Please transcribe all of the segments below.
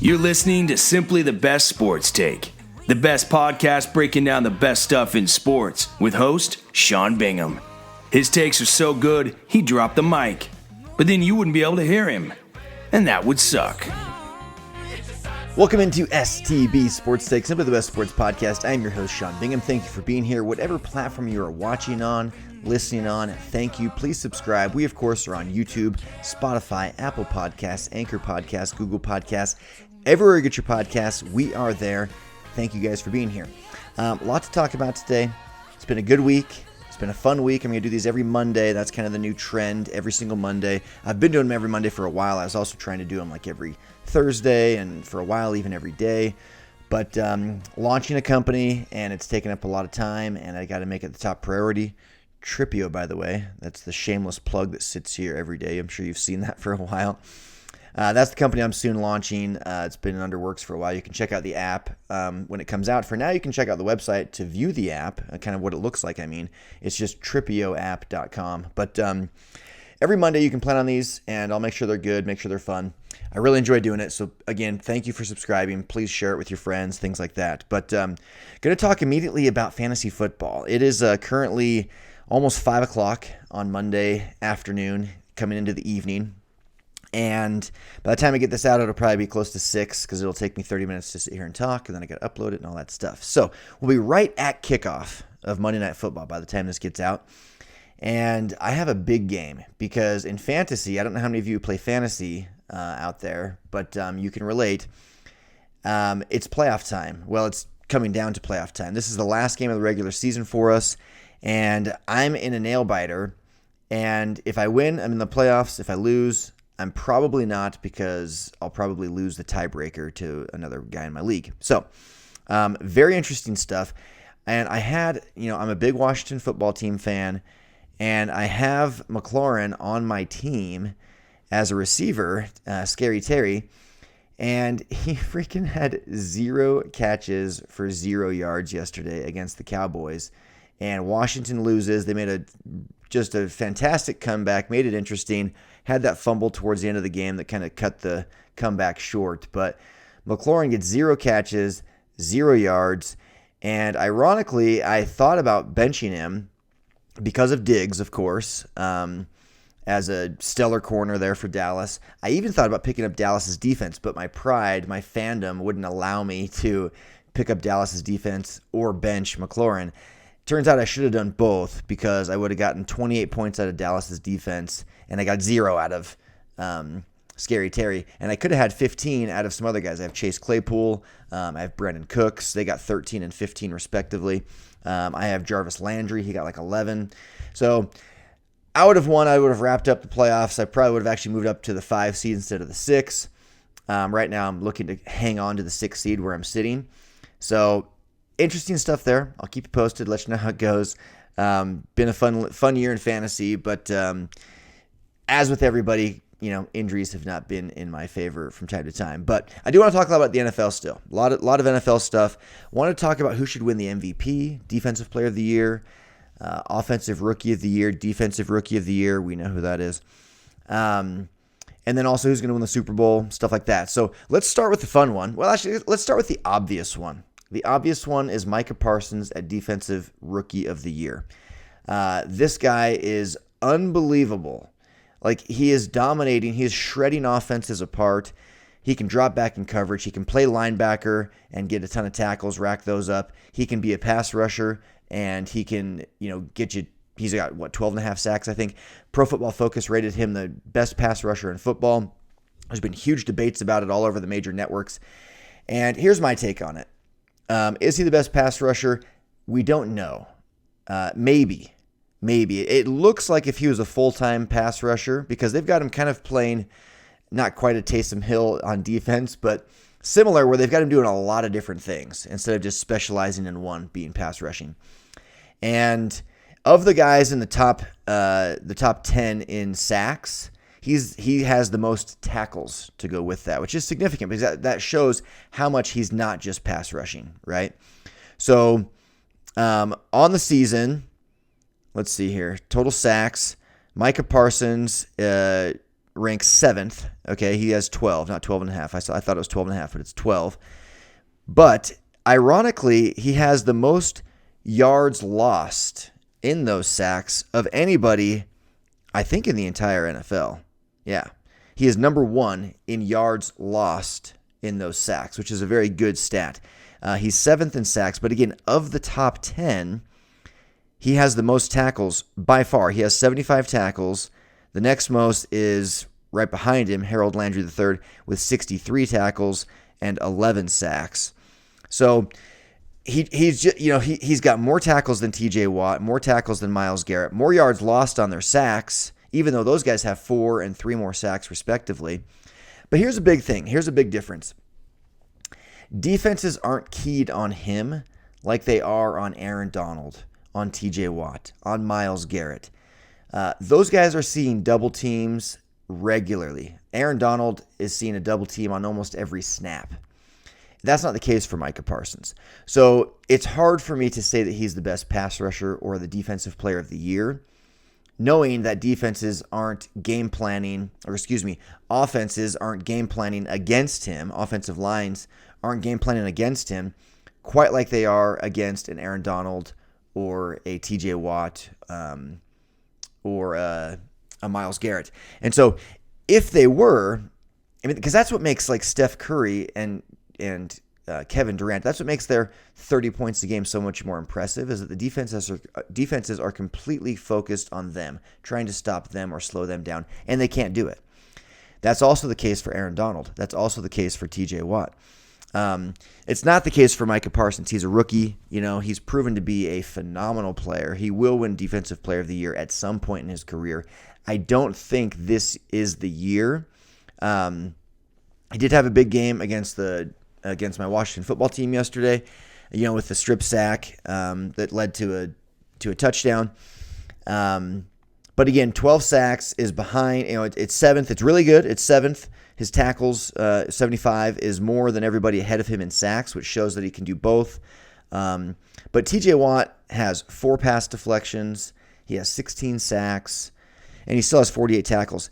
You're listening to Simply the Best Sports Take, the best podcast breaking down the best stuff in sports with host Sean Bingham. His takes are so good, he dropped the mic, but then you wouldn't be able to hear him, and that would suck. Welcome into STB Sports Take, Simply the Best Sports Podcast. I am your host, Sean Bingham. Thank you for being here. Whatever platform you are watching on, listening on, thank you. Please subscribe. We, of course, are on YouTube, Spotify, Apple Podcasts, Anchor Podcasts, Google Podcasts. Everywhere you get your podcasts, we are there. Thank you guys for being here. A lot to talk about today. It's been a good week. It's been a fun week. I'm going to do these every Monday. That's kind of the new trend, every single Monday. I've been doing them every Monday for a while. I was also trying to do them like every Thursday and for a while even every day. But launching a company, and it's taken up a lot of time, and I got to make it the top priority. Tripio, by the way. That's the shameless plug that sits here every day. I'm sure you've seen that for a while. That's the company I'm soon launching. It's been under works for a while. You can check out the app when it comes out. For now, you can check out the website to view the app, kind of what it looks like. I mean, it's just tripioapp.com. But every Monday you can plan on these, and I'll make sure they're good, make sure they're fun. I really enjoy doing it. So again, thank you for subscribing. Please share it with your friends, things like that. But going to talk immediately about fantasy football. It is currently almost 5 o'clock on Monday afternoon, coming into the evening. And by the time I get this out, it'll probably be close to 6 because it'll take me 30 minutes to sit here and talk, and then I got to upload it and all that stuff. So we'll be right at kickoff of Monday Night Football by the time this gets out. And I have a big game because in fantasy, I don't know how many of you play fantasy out there, but you can relate. It's playoff time. Well, it's coming down to playoff time. This is the last game of the regular season for us, and I'm in a nail-biter. And if I win, I'm in the playoffs. If I lose, I'm probably not, because I'll probably lose the tiebreaker to another guy in my league. So, very interesting stuff. And I had, I'm a big Washington football team fan, and I have McLaurin on my team as a receiver, Scary Terry, and he freaking had 0 catches for 0 yards yesterday against the Cowboys. And Washington loses. They made just a fantastic comeback, made it interesting, had that fumble towards the end of the game that kind of cut the comeback short. But McLaurin gets 0 catches, 0 yards, and ironically, I thought about benching him because of Diggs, of course, as a stellar corner there for Dallas. I even thought about picking up Dallas's defense, but my pride, my fandom wouldn't allow me to pick up Dallas's defense or bench McLaurin. Turns out I should have done both, because I would have gotten 28 points out of Dallas's defense, and I got 0 out of Scary Terry. And I could have had 15 out of some other guys. I have Chase Claypool. I have Brandon Cooks. They got 13 and 15 respectively. I have Jarvis Landry. He got like 11. So I would have won. I would have wrapped up the playoffs. I probably would have actually moved up to the 5 seed instead of the 6. Right now I'm looking to hang on to the 6 seed where I'm sitting. So interesting stuff there. I'll keep you posted, let you know how it goes. Been a fun year in fantasy, but as with everybody, injuries have not been in my favor from time to time. But I do want to talk a lot about the NFL still. A lot of NFL stuff. Want to talk about who should win the MVP, Defensive Player of the Year, Offensive Rookie of the Year, Defensive Rookie of the Year. We know who that is. And then also who's going to win the Super Bowl, stuff like that. So let's start with the fun one. Well, actually, let's start with the obvious one. The obvious one is Micah Parsons at Defensive Rookie of the Year. This guy is unbelievable. Like, he is dominating. He is shredding offenses apart. He can drop back in coverage. He can play linebacker and get a ton of tackles, rack those up. He can be a pass rusher, and he can, get you. He's got, 12.5 sacks, I think. Pro Football Focus rated him the best pass rusher in football. There's been huge debates about it all over the major networks. And here's my take on it. Is he the best pass rusher? We don't know. Maybe. It looks like if he was a full-time pass rusher, because they've got him kind of playing not quite a Taysom Hill on defense, but similar, where they've got him doing a lot of different things instead of just specializing in one, being pass rushing. And of the guys in the top 10 in sacks, he has the most tackles to go with that, which is significant because that shows how much he's not just pass rushing, right? So on the season, let's see here, total sacks, Micah Parsons ranks 7th. Okay, he has 12, not 12 and a half. I thought it was 12 and a half, but it's 12. But ironically, he has the most yards lost in those sacks of anybody, I think, in the entire NFL. Yeah. He is number 1 in yards lost in those sacks, which is a very good stat. He's 7th in sacks, but again, of the top 10, he has the most tackles by far. He has 75 tackles. The next most is right behind him, Harold Landry III, with 63 tackles and 11 sacks. So he's just, he's got more tackles than TJ Watt, more tackles than Myles Garrett, more yards lost on their sacks, even though those guys have 4 and 3 more sacks respectively. But here's a big thing. Here's a big difference. Defenses aren't keyed on him like they are on Aaron Donald, on TJ Watt, on Myles Garrett. Those guys are seeing double teams regularly. Aaron Donald is seeing a double team on almost every snap. That's not the case for Micah Parsons. So it's hard for me to say that he's the best pass rusher or the defensive player of the year, knowing that offenses aren't game planning against him. Offensive lines aren't game planning against him quite like they are against an Aaron Donald or a TJ Watt or a Myles Garrett. And so if they were, because that's what makes like Steph Curry and Kevin Durant, that's what makes their 30 points a game so much more impressive, is that the defenses are completely focused on them, trying to stop them or slow them down, and they can't do it. That's also the case for Aaron Donald. That's also the case for TJ Watt. It's not the case for Micah Parsons. He's a rookie. He's proven to be a phenomenal player. He will win Defensive Player of the Year at some point in his career. I don't think this is the year. He did have a big game against my Washington football team yesterday, with the strip sack that led to a touchdown. But again, 12 sacks is behind. It's 7th. It's really good. It's 7th. His tackles, 75, is more than everybody ahead of him in sacks, which shows that he can do both. But TJ Watt has 4 pass deflections. He has 16 sacks, and he still has 48 tackles.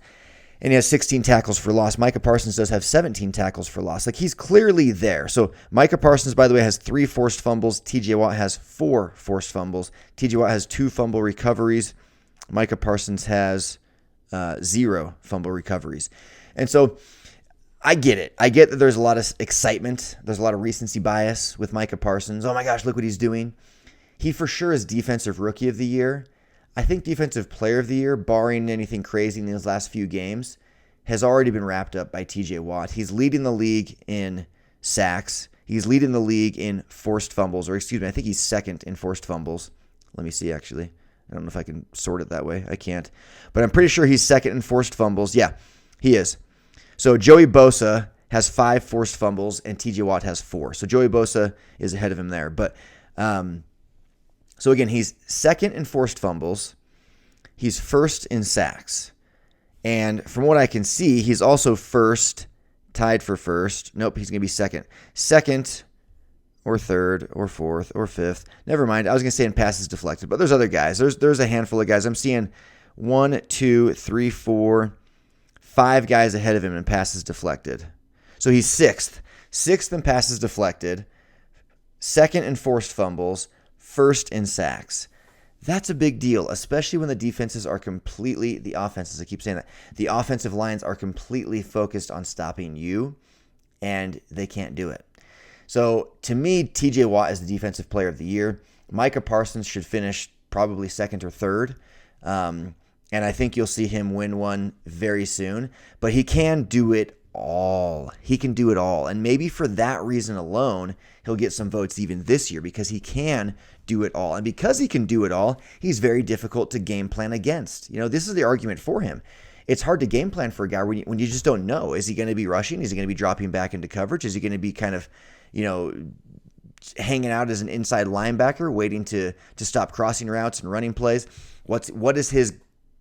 And he has 16 tackles for loss. Micah Parsons does have 17 tackles for loss. Like, he's clearly there. So Micah Parsons, by the way, has 3 forced fumbles. TJ Watt has 4 forced fumbles. TJ Watt has 2 fumble recoveries. Micah Parsons has 0 fumble recoveries. And so I get it. I get that there's a lot of excitement. There's a lot of recency bias with Micah Parsons. Oh my gosh, look what he's doing. He for sure is Defensive Rookie of the Year. I think Defensive Player of the Year, barring anything crazy in these last few games, has already been wrapped up by TJ Watt. He's leading the league in sacks. He's leading the league in forced fumbles, I think he's 2nd in forced fumbles. Let me see, actually. I don't know if I can sort it that way. I can't. But I'm pretty sure he's 2nd in forced fumbles. Yeah, he is. So Joey Bosa has 5 forced fumbles, and TJ Watt has 4. So Joey Bosa is ahead of him there. But so again, he's 2nd in forced fumbles. He's 1st in sacks. And from what I can see, he's also tied for first. Nope, he's going to be 2nd. 2nd or 3rd or 4th or 5th. Never mind. I was going to say in passes deflected, but there's other guys. There's a handful of guys. I'm seeing 1, 2, 3, 4, 5 guys ahead of him in passes deflected. So he's 6th. 6th in passes deflected. 2nd in forced fumbles. 1st in sacks. That's a big deal, especially when the offenses, I keep saying that, the offensive lines are completely focused on stopping you, and they can't do it. So to me, TJ Watt is the Defensive Player of the Year. Micah Parsons should finish probably 2nd or 3rd. And I think you'll see him win one very soon. But he can do it all. He can do it all. And maybe for that reason alone, he'll get some votes even this year, because he can do it all. And because he can do it all, he's very difficult to game plan against. This is the argument for him. It's hard to game plan for a guy when you just don't know. Is he going to be rushing? Is he going to be dropping back into coverage? Is he going to be kind of, hanging out as an inside linebacker, waiting to stop crossing routes and running plays? What is his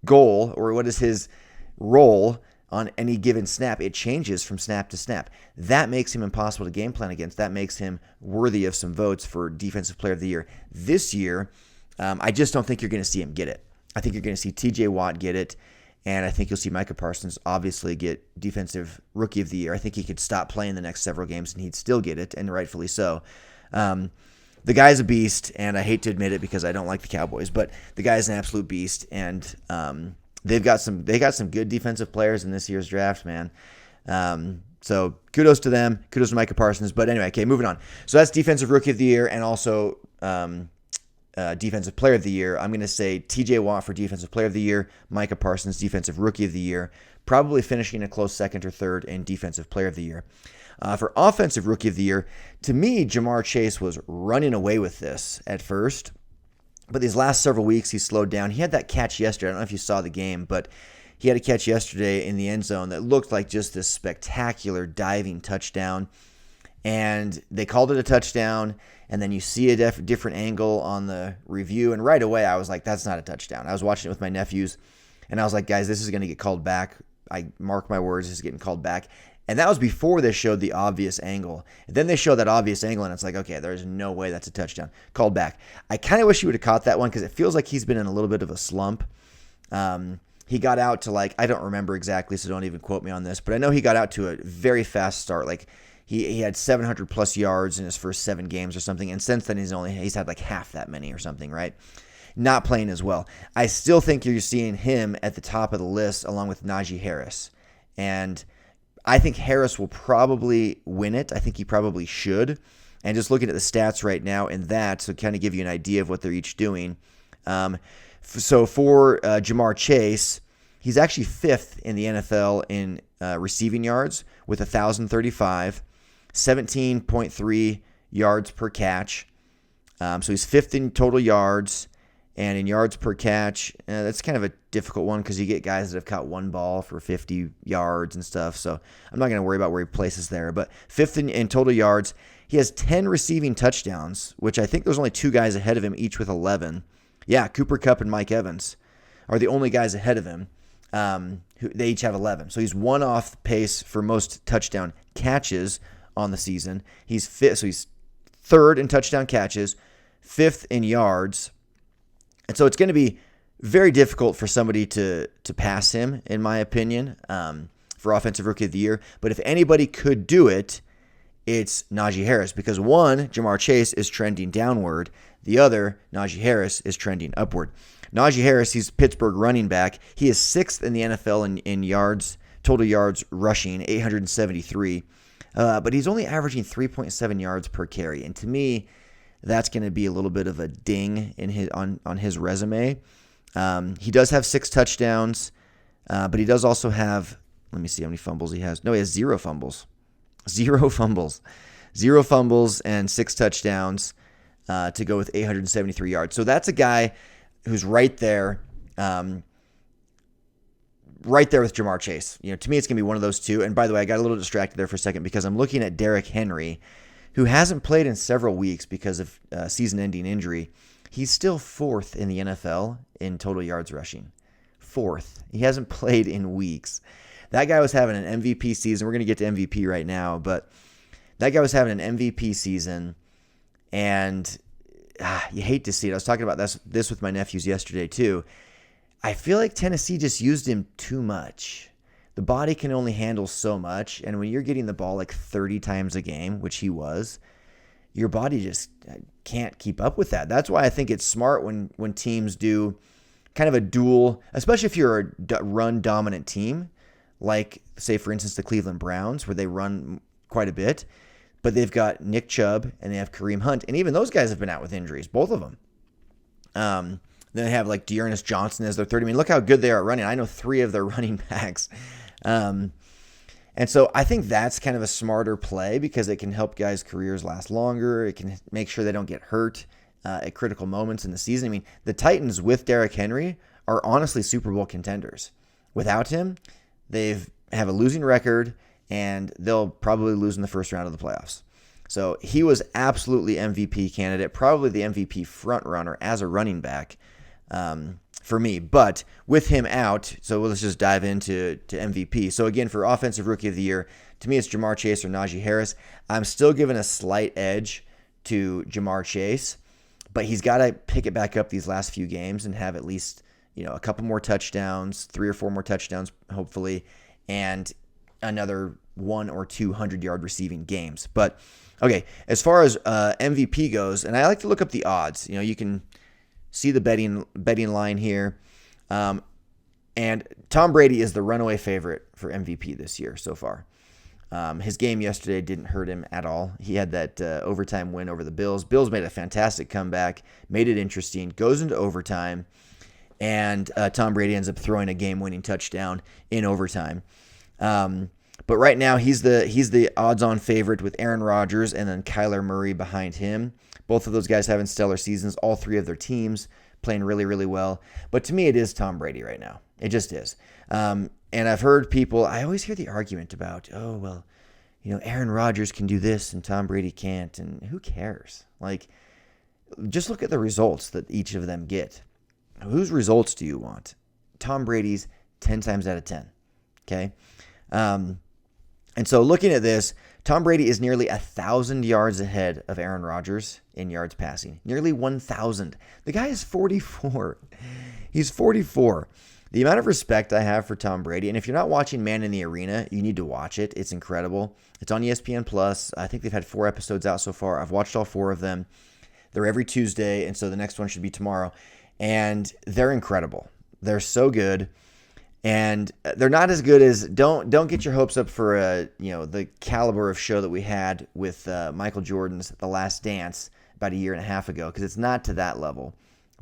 goal, or what is his role on any given snap? It changes from snap to snap. That makes him impossible to game plan against. That makes him worthy of some votes for Defensive Player of the Year. This year, I just don't think you're going to see him get it. I think you're going to see TJ Watt get it. And I think you'll see Micah Parsons obviously get Defensive Rookie of the Year. I think he could stop playing the next several games and he'd still get it, and rightfully so. The guy's a beast, and I hate to admit it because I don't like the Cowboys, but the guy's an absolute beast, and they got some good defensive players in this year's draft, man. So kudos to them. Kudos to Micah Parsons. But anyway, okay, moving on. So that's Defensive Rookie of the Year and also Defensive Player of the Year. I'm going to say TJ Watt for Defensive Player of the Year, Micah Parsons Defensive Rookie of the Year, probably finishing a close second or third in Defensive Player of the Year. For Offensive Rookie of the Year, to me, Jamar Chase was running away with this at first. But these last several weeks, he slowed down. He had that catch yesterday. I don't know if you saw the game, but he had a catch yesterday in the end zone that looked like just this spectacular diving touchdown. And they called it a touchdown, and then you see a different angle on the review, and right away I was like, that's not a touchdown. I was watching it with my nephews, and I was like, guys, this is going to get called back. I mark my words, this is getting called back. And that was before they showed the obvious angle. And then they showed that obvious angle, and it's like, okay, there's no way that's a touchdown. Called back. I kind of wish he would have caught that one because it feels like he's been in a little bit of a slump. He got out to I don't remember exactly, so don't even quote me on this, but I know he got out to a very fast start. He had 700 plus yards in his first 7 games or something, and since then he's had half that many or something, right? Not playing as well. I still think you're seeing him at the top of the list along with Najee Harris, and I think Harris will probably win it. I think he probably should. And just looking at the stats right now in that, so kind of give you an idea of what they're each doing. So for Jamar Chase, he's actually 5th in the NFL in receiving yards with 1,035, 17.3 yards per catch. So he's 5th in total yards. And in yards per catch, that's kind of a difficult one because you get guys that have caught one ball for 50 yards and stuff. So I'm not going to worry about where he places there. But 5th in total yards. He has 10 receiving touchdowns, which I think there's only 2 guys ahead of him, each with 11. Yeah, Cooper Kupp and Mike Evans are the only guys ahead of him. They each have 11. So he's one off pace for most touchdown catches on the season. He's 5th, so he's 3rd in touchdown catches, 5th in yards. And so it's going to be very difficult for somebody to pass him, in my opinion, for Offensive Rookie of the Year. But if anybody could do it, it's Najee Harris. Because one, Jamar Chase is trending downward. The other, Najee Harris, is trending upward. Najee Harris, he's Pittsburgh running back. He is 6th in the NFL in yards, total yards rushing, 873. But he's only averaging 3.7 yards per carry. And to me, that's going to be a little bit of a ding in on his resume. He does have 6 touchdowns, but he does also have, let me see how many fumbles he has. No, he has 0 fumbles. 0 fumbles. 0 fumbles and 6 touchdowns to go with 873 yards. So that's a guy who's right there with Jamar Chase. To me, it's going to be one of those two. And by the way, I got a little distracted there for a second because I'm looking at Derrick Henry, who hasn't played in several weeks because of season-ending injury. He's still 4th in the NFL in total yards rushing. 4th. He hasn't played in weeks. That guy was having an MVP season. We're going to get to MVP right now, but that guy was having an MVP season, and you hate to see it. I was talking about this with my nephews yesterday too. I feel like Tennessee just used him too much. The body can only handle so much, and when you're getting the ball 30 times a game, which he was, your body just can't keep up with that. That's why I think it's smart when teams do kind of a dual, especially if you're a run-dominant team, like, say, for instance, the Cleveland Browns, where they run quite a bit, but they've got Nick Chubb and they have Kareem Hunt, and even those guys have been out with injuries, both of them. Then they have Dearness Johnson as their third. I mean, look how good they are at running. I know 3 of their running backs. And so I think that's kind of a smarter play because it can help guys' careers last longer. It can make sure they don't get hurt at critical moments in the season. I mean, the Titans with Derrick Henry are honestly Super Bowl contenders. Without him, they have a losing record, and they'll probably lose in the first round of the playoffs. So he was absolutely MVP candidate, probably the MVP front runner as a running back for me. But with him out, so let's just dive into MVP. So again, for Offensive Rookie of the Year, to me it's Jamar Chase or Najee Harris. I'm still giving a slight edge to Jamar Chase, but he's got to pick it back up these last few games and have at least a couple more touchdowns, 3 or 4 more touchdowns, hopefully, and another 1 or 2 100-yard receiving games. But okay, as far as MVP goes, and I like to look up the odds. You can see the betting line here. And Tom Brady is the runaway favorite for MVP this year so far. His game yesterday didn't hurt him at all. He had that overtime win over the Bills. Bills made a fantastic comeback, made it interesting, goes into overtime, and Tom Brady ends up throwing a game-winning touchdown in overtime. But right now, he's the odds-on favorite with Aaron Rodgers and then Kyler Murray behind him. Both of those guys having stellar seasons. All 3 of their teams playing really, really well. But to me, it is Tom Brady right now. It just is. And I've heard people, I always hear the argument about, oh, well, Aaron Rodgers can do this and Tom Brady can't. And who cares? Like, just look at the results that each of them get. Whose results do you want? Tom Brady's 10 times out of 10. Okay? And so looking at this, Tom Brady is nearly 1,000 yards ahead of Aaron Rodgers in yards passing. Nearly 1,000. The guy is 44. He's 44. The amount of respect I have for Tom Brady, and if you're not watching Man in the Arena, you need to watch it. It's incredible. It's on ESPN+. I think they've had 4 episodes out so far. I've watched all 4 of them. They're every Tuesday, and so the next one should be tomorrow. And they're incredible. They're so good. And they're not as good as don't get your hopes up for the caliber of show that we had with Michael Jordan's The Last Dance about a year and a half ago, because it's not to that level.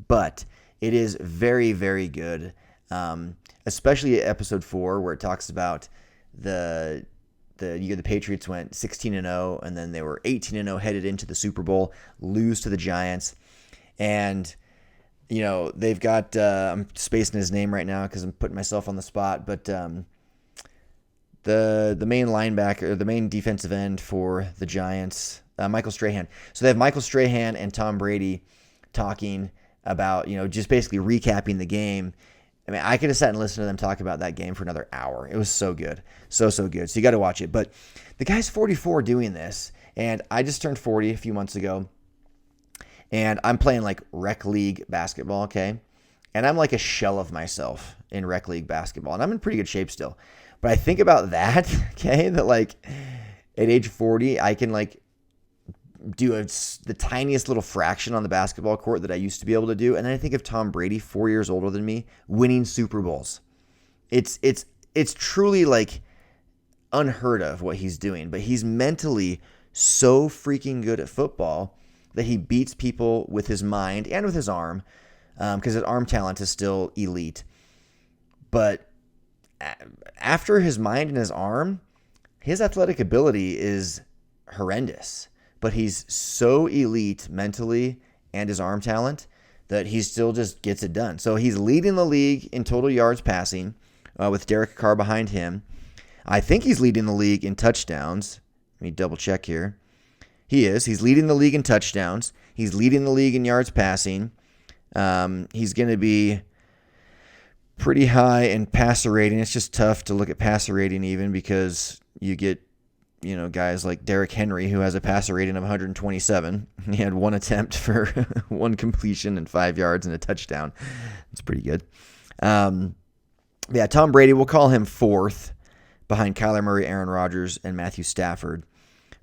But it is very, very good. Especially episode 4, where it talks about the year the Patriots went 16-0, and then they were 18-0 headed into the Super Bowl, lose to the Giants, and they've got I'm spacing his name right now because I'm putting myself on the spot, but the main linebacker, the main defensive end for the Giants, Michael Strahan. So they have Michael Strahan and Tom Brady talking about just basically recapping the game. I mean, I could have sat and listened to them talk about that game for another hour. It was so good. So good. So you got to watch it. But the guy's 44 doing this, and I just turned 40 a few months ago, and I'm playing like rec league basketball, okay? And I'm like a shell of myself in rec league basketball, and I'm in pretty good shape still. But I think about that, okay, that like at age 40, I can like do the tiniest little fraction on the basketball court that I used to be able to do. And then I think of Tom Brady, 4 years older than me, winning Super Bowls. It's truly like unheard of what he's doing, but he's mentally so freaking good at football that he beats people with his mind and with his arm, because his arm talent is still elite. But after his mind and his arm, his athletic ability is horrendous. But he's so elite mentally and his arm talent that he still just gets it done. So he's leading the league in total yards passing with Derek Carr behind him. I think he's leading the league in touchdowns. Let me double check here. He is. He's leading the league in touchdowns. He's leading the league in yards passing. He's going to be pretty high in passer rating. It's just tough to look at passer rating even because you get guys like Derrick Henry, who has a passer rating of 127. He had 1 attempt for 1 completion and 5 yards and a touchdown. That's pretty good. Tom Brady, we'll call him 4th behind Kyler Murray, Aaron Rodgers, and Matthew Stafford.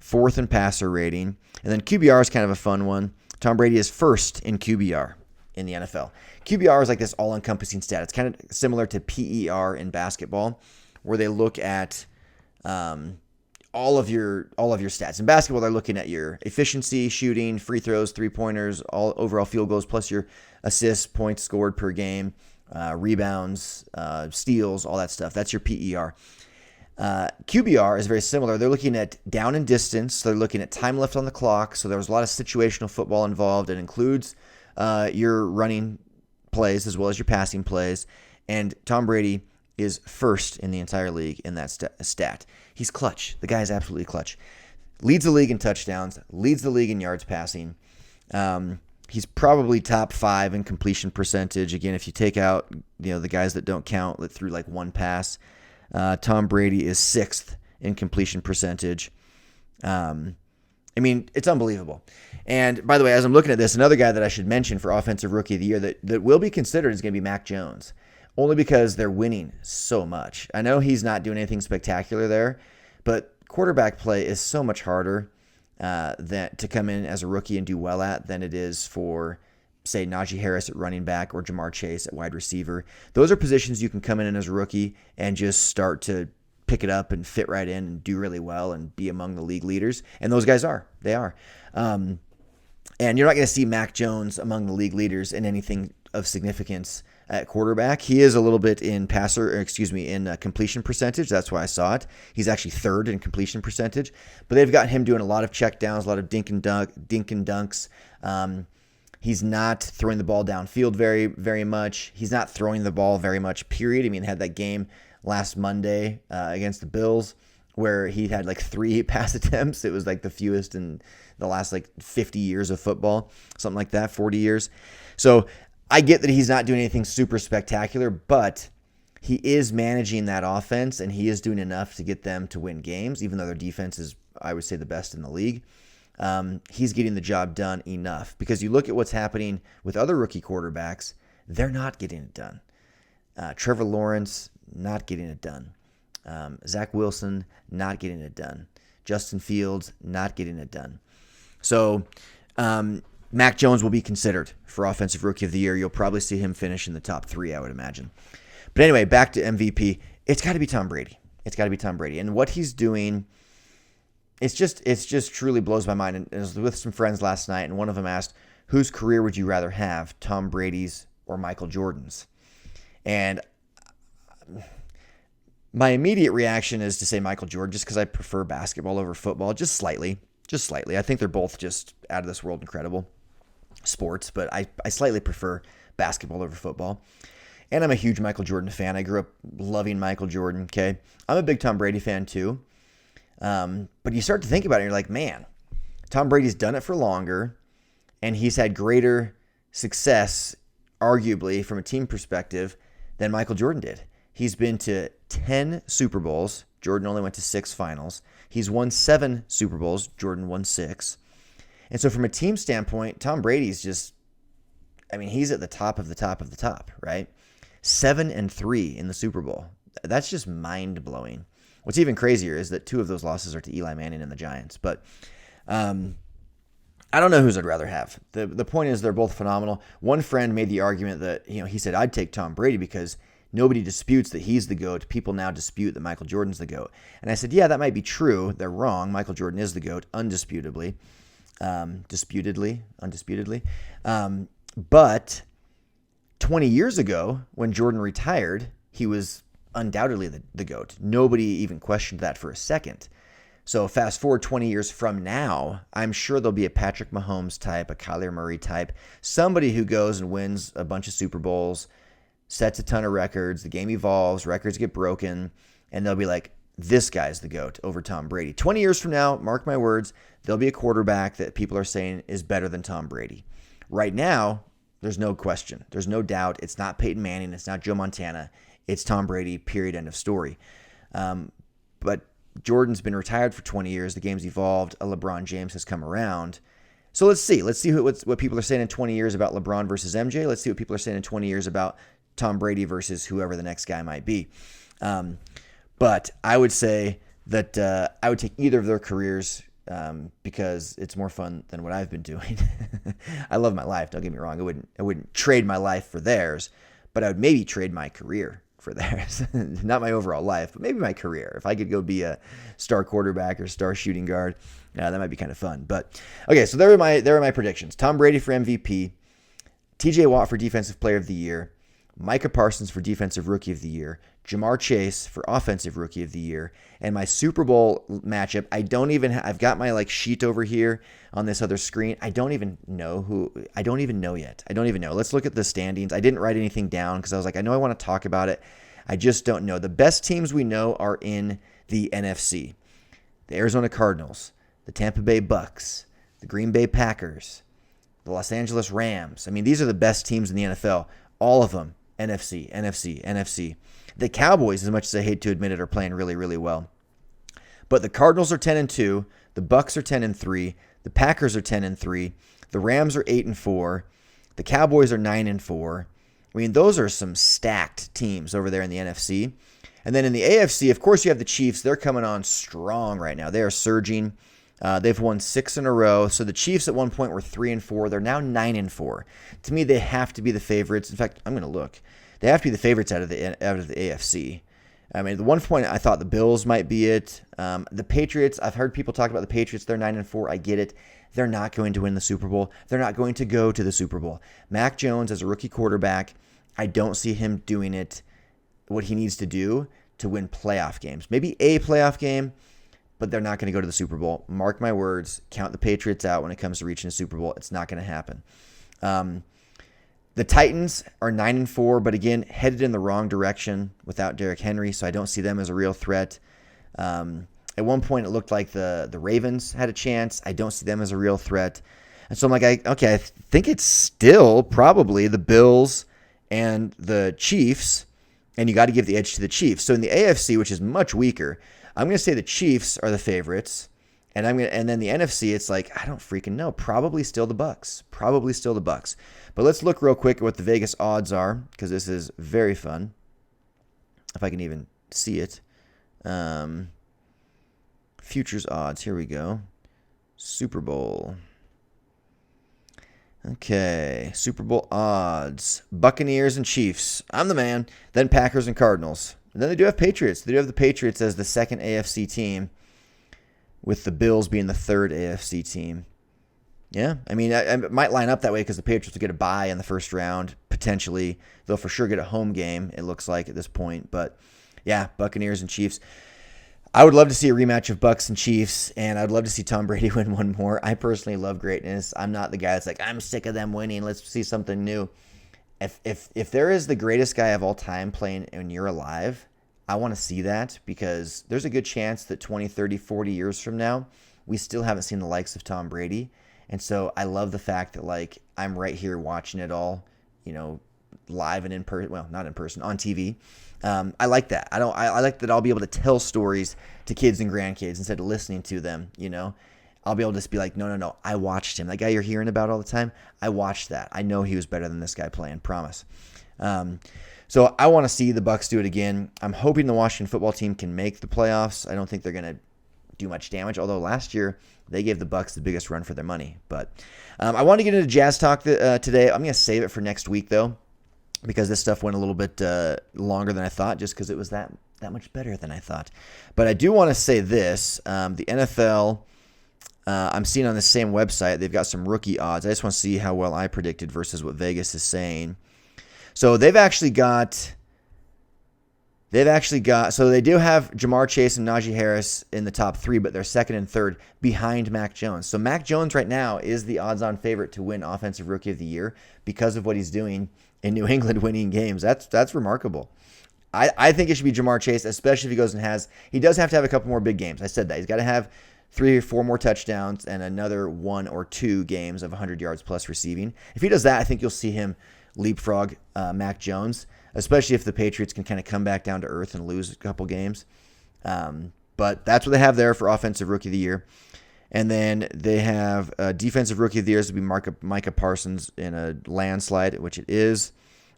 4th in passer rating. And then QBR is kind of a fun one. Tom Brady is 1st in QBR in the NFL. QBR is like this all-encompassing stat. It's kind of similar to PER in basketball, where they look at all of your stats. In basketball, they're looking at your efficiency, shooting, free throws, three-pointers, all overall field goals, plus your assists, points scored per game, rebounds, steals, all that stuff. That's your PER. QBR is very similar. They're looking at down and distance. They're looking at time left on the clock. So there was a lot of situational football involved. It includes your running plays as well as your passing plays. And Tom Brady is 1st in the entire league in that stat. He's clutch. The guy is absolutely clutch. Leads the league in touchdowns. Leads the league in yards passing. He's probably top 5 in completion percentage. Again, if you take out the guys that don't count that threw like 1 pass, Tom Brady is 6th in completion percentage. I mean, it's unbelievable. And by the way, as I'm looking at this, another guy that I should mention for Offensive Rookie of the Year that will be considered is going to be Mac Jones, only because they're winning so much. I know he's not doing anything spectacular there, but quarterback play is so much harder to come in as a rookie and do well at than it is for, say, Najee Harris at running back or Jamar Chase at wide receiver. Those are positions you can come in as a rookie and just start to pick it up and fit right in and do really well and be among the league leaders. And those guys are. They are. And you're not going to see Mac Jones among the league leaders in anything of significance at quarterback. He is a little bit in completion percentage. That's why I saw it. He's actually third in completion percentage. But they've got him doing a lot of check downs, a lot of dink and dunks. He's not throwing the ball downfield very, very much. He's not throwing the ball very much, period. I mean, had that game last Monday against the Bills where he had like 3 pass attempts. It was like the fewest in the last like 50 years of football, something like that, 40 years. So I get that he's not doing anything super spectacular, but he is managing that offense and he is doing enough to get them to win games, even though their defense is, I would say, the best in the league. He's getting the job done enough because you look at what's happening with other rookie quarterbacks, they're not getting it done. Trevor Lawrence, not getting it done. Zach Wilson, not getting it done. Justin Fields, not getting it done. So Mac Jones will be considered for Offensive Rookie of the Year. You'll probably see him finish in the top 3, I would imagine. But anyway, back to MVP. It's got to be Tom Brady. It's got to be Tom Brady. And what he's doing, it's just truly blows my mind. And I was with some friends last night, and one of them asked, whose career would you rather have, Tom Brady's or Michael Jordan's? And my immediate reaction is to say Michael Jordan, just because I prefer basketball over football, just slightly. I think they're both just out of this world incredible sports, but I slightly prefer basketball over football. And I'm a huge Michael Jordan fan. I grew up loving Michael Jordan, okay? I'm a big Tom Brady fan too. But you start to think about it, and you're like, man, Tom Brady's done it for longer, and he's had greater success, arguably, from a team perspective, than Michael Jordan did. He's been to 10 Super Bowls. Jordan only went to 6 finals. He's won 7 Super Bowls. Jordan won 6. And so from a team standpoint, Tom Brady's just, he's at the top of the top of the top, right? 7-3 in the Super Bowl. That's just mind-blowing. What's even crazier is that 2 of those losses are to Eli Manning and the Giants. But I don't know whose I'd rather have. The point is they're both phenomenal. One friend made the argument that, he said, I'd take Tom Brady because nobody disputes that he's the GOAT. People now dispute that Michael Jordan's the GOAT. And I said, yeah, that might be true. They're wrong. Michael Jordan is the GOAT, undisputably. Undisputedly. But 20 years ago, when Jordan retired, he was undoubtedly the GOAT. Nobody even questioned that for a second. So fast forward 20 years from now, I'm sure there'll be a Patrick Mahomes type, a Kyler Murray type, somebody who goes and wins a bunch of Super Bowls, sets a ton of records, the game evolves, records get broken, and they'll be like, this guy's the GOAT over Tom Brady. 20 years from now, mark my words, there'll be a quarterback that people are saying is better than Tom Brady. Right now, there's no question. There's no doubt. It's not Peyton Manning. It's not Joe Montana. It's Tom Brady, period, end of story. But Jordan's been retired for 20 years. The game's evolved. A LeBron James has come around. So let's see. Let's see what people are saying in 20 years about LeBron versus MJ. Let's see what people are saying in 20 years about Tom Brady versus whoever the next guy might be. But I would say that I would take either of their careers because it's more fun than what I've been doing. I love my life. Don't get me wrong. I wouldn't trade my life for theirs, but I would maybe trade my career for theirs. Not my overall life, but maybe my career. If I could go be a star quarterback or star shooting guard, that might be kind of fun. But okay, so there are my predictions. Tom Brady for MVP, TJ Watt for Defensive Player of the Year, Micah Parsons for Defensive Rookie of the Year, Jamar Chase for Offensive Rookie of the Year, and my Super Bowl matchup. I've got my sheet over here on this other screen. I don't even know yet. Let's look at the standings. I didn't write anything down because I was like, I know I want to talk about it. I just don't know. The best teams we know are in the NFC. The Arizona Cardinals, the Tampa Bay Bucks, the Green Bay Packers, the Los Angeles Rams. These are the best teams in the NFL. All of them. NFC. The Cowboys, as much as I hate to admit it, are playing really, really well. But the Cardinals are 10-2. The Bucs are 10-3. The Packers are 10-3. The Rams are 8-4. The Cowboys are 9-4. I mean, those are some stacked teams over there in the NFC. And then in the AFC, of course, you have the Chiefs. They're coming on strong right now. They are surging. They've won 6 in a row. So the Chiefs at one point were 3-4. They're now 9-4. To me, they have to be the favorites. In fact, I'm going to look. They have to be the favorites out of the AFC. I mean, at one point, I thought the Bills might be it. The Patriots, I've heard people talk about the Patriots. They're 9-4. I get it. They're not going to win the Super Bowl. They're not going to go to the Super Bowl. Mac Jones, as a rookie quarterback, I don't see him doing it, what he needs to do to win playoff games. Maybe a playoff game, but they're not going to go to the Super Bowl. Mark my words. Count the Patriots out when it comes to reaching the Super Bowl. It's not going to happen. The Titans are 9-4, but again, headed in the wrong direction without Derrick Henry, so I don't see them as a real threat. At one point, it looked like the Ravens had a chance. I don't see them as a real threat. And so I'm like, I think it's still probably the Bills and the Chiefs, and you got to give the edge to the Chiefs. So in the AFC, which is much weaker, I'm going to say the Chiefs are the favorites, and then the NFC, it's like, I don't freaking know. Probably still the Bucs. But let's look real quick at what the Vegas odds are, because this is very fun. If I can even see it. Futures odds. Here we go. Super Bowl. Okay. Super Bowl odds. Buccaneers and Chiefs. I'm the man. Then Packers and Cardinals. And then they do have Patriots. They do have the Patriots as the second AFC team, with the Bills being the third AFC team. Yeah, I mean, I might line up that way because the Patriots will get a bye in the first round, potentially. They'll for sure get a home game, it looks like, at this point. But, yeah, Buccaneers and Chiefs. I would love to see a rematch of Bucs and Chiefs, and I'd love to see Tom Brady win one more. I personally love greatness. I'm not the guy that's like, I'm sick of them winning. Let's see something new. If there is the greatest guy of all time playing and you're alive, I want to see that, because there's a good chance that 20, 30, 40 years from now, we still haven't seen the likes of Tom Brady. And so I love the fact that, like, I'm right here watching it all, live and in person. Well, not in person, on TV. I like that. I like that I'll be able to tell stories to kids and grandkids instead of listening to them. I'll be able to just be like, no, I watched him. That guy you're hearing about all the time, I watched that. I know he was better than this guy playing. Promise. So I want to see the Bucs do it again. I'm hoping the Washington football team can make the playoffs. I don't think they're going to do much damage, although last year they gave the Bucs the biggest run for their money. But I want to get into Jazz Talk today. I'm going to save it for next week, though, because this stuff went a little bit longer than I thought, just because it was that much better than I thought. But I do want to say this. The NFL, I'm seeing on the same website, they've got some rookie odds. I just want to see how well I predicted versus what Vegas is saying. So they've actually got, so they do have Jamar Chase and Najee Harris in the top 3, but they're second and third behind Mac Jones. So Mac Jones right now is the odds-on favorite to win Offensive Rookie of the Year because of what he's doing in New England, winning games. That's remarkable. I think it should be Jamar Chase, especially if he goes and he does have to have a couple more big games. I said that. He's got to have 3 or 4 more touchdowns and another 1 or 2 games of 100 yards plus receiving. If he does that, I think you'll see him leapfrog Mac Jones, especially if the Patriots can kind of come back down to earth and lose a couple games. But that's what they have there for Offensive Rookie of the Year. And then they have Defensive Rookie of the Year to be Micah Parsons in a landslide, which it is.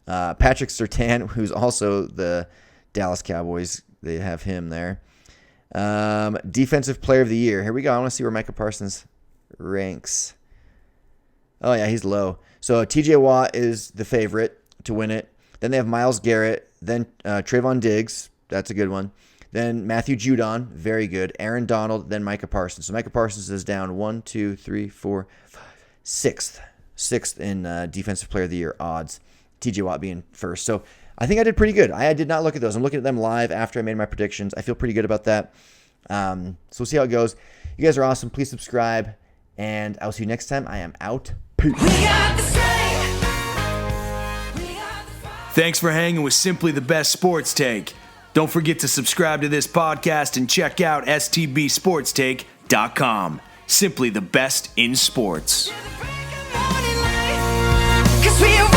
Patrick Surtain, who's also the Dallas Cowboys, they have him there. Defensive Player of the Year. Here we go. I want to see where Micah Parsons ranks. Oh, yeah, he's low. So TJ Watt is the favorite to win it. Then they have Myles Garrett. Then Trayvon Diggs. That's a good one. Then Matthew Judon. Very good. Aaron Donald. Then Micah Parsons. So Micah Parsons is down 1, 2, 3, 4, 5, 6th. 6th in Defensive Player of the Year odds. TJ Watt being first. So I think I did pretty good. I did not look at those. I'm looking at them live after I made my predictions. I feel pretty good about that. So we'll see how it goes. You guys are awesome. Please subscribe. And I'll see you next time. I am out. Peace. Thanks for hanging with Simply the Best Sports Take. Don't forget to subscribe to this podcast and check out STBSportsTake.com. Simply the best in sports. 'Cause we are